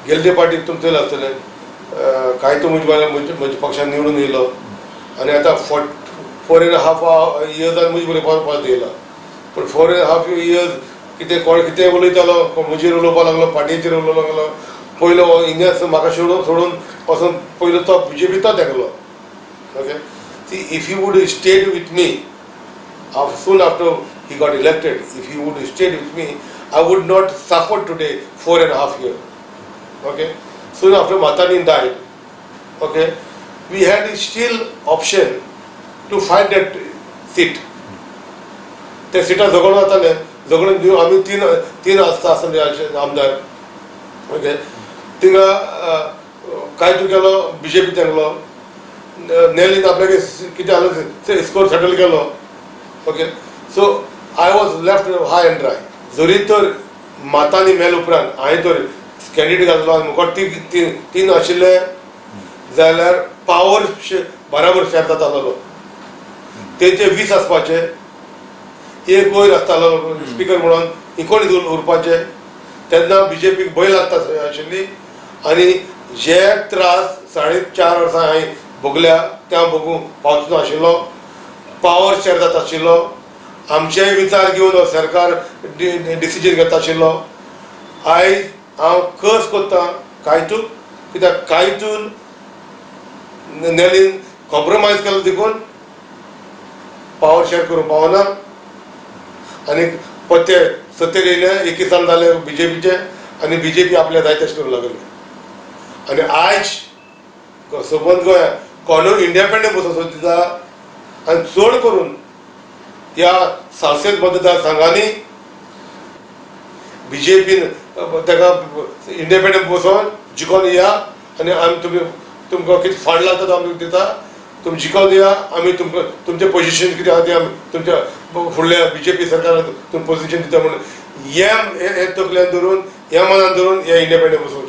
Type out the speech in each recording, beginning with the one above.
गेल्ले पार्टीक तुमी चलय आसतले कांय तो म्हज्या पक्षान निवडून येयलो आनी आतां 4.5 years म्हजे बरें परत येयला पूण 4.5 years कितें कोण कितें उलयतालो म्हजेर उलोवपाक लागलो पार्टीचेर उलोवपाक लागलो पयलो इंडिया म्हाका सोडून वचून पयलो तो BJP तो तेगलो okay see if you would stayed with me soon after he got elected, if he would stayed with me, I would not suffer today 4.5 years. Okay, soon after Matani died, okay, we had still option to find that seat. त्या सिटा झगडून जाताले झगडून दिवन आमी तीन आसता आसले आमदार okay थिंगा काय तूं केलो BJP तेंगलो नेलीन आपल्याक कितें जालें स्कोर सेटल केलो okay so I was left high end dry जरी तर मातांनी मेल उपरांत हांवें तर कॅन्डिडेट घातलो आनी मुखार तीन आशिल्ले जाल्यार पावर बराबर शेअर जातालो तेंचे 20 आसपाचे एक वयर आसतालो स्पिकर म्हणून इकोणीस उरपाचे तेन्ना BJPक भंय लागता आशिल्ली आनी जे त्रास 4.5 वर्सां हांवें भोगल्या त्या भोगूंक पावचो नाशिल्लो पावर शेअर जाता आशिल्लो आमचेय विचार घेवन सरकार डिसिजन घेता आशिल्लो आयज हांव कर्स कोत्ता कांयतूक कित्याक कांयतून नेलीन कॉम्प्रोमायज केलो देखून पावर शेअर करूंक पावना आनी पत्ते 70 येयले 21 जाले BJPचे आनी BJP आपल्या जाय तशें करूंक लागले आनी आयज सबंद गोंया कोणूय इंडिपेंडंट बसों सोदता आनी चड करून ह्या सालसेत मतदारसंघांनी BJPन ताका इंडिपेंडंट बसोन जिखोन या आनी आमी तुमकां कितें फंड लागता तो आमी दिता तुमी जिखोन या आमी तुमकां तुमचें पोजिशन कितें आसा तें आमी तुमच्या फुडल्या BJP सरकाराक तुमी पोजिशन दिता म्हणून हे तकल्यान धरून हे मनान धरून हे इंडिपेंडंट बसोन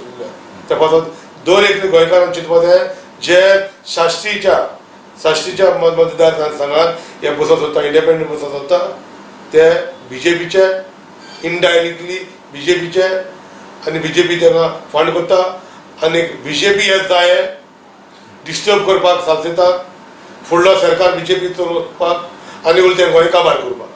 त्या पासून दर एक गोंयकारान चिंतपाक जाय जे साश्टीच्या मतदारसंघात हे बसों सोदता इंडिपेंडंट बसों सोदता ते BJPचे इनडायरेक्टली BJPचे आनी BJP तांकां फंड करता आनी BJP हे जाय डिस्टर्ब करपाक सालसेताक फुडलो सरकार BJP चलोवपाक आनी उलटें गोंय काबार करपाक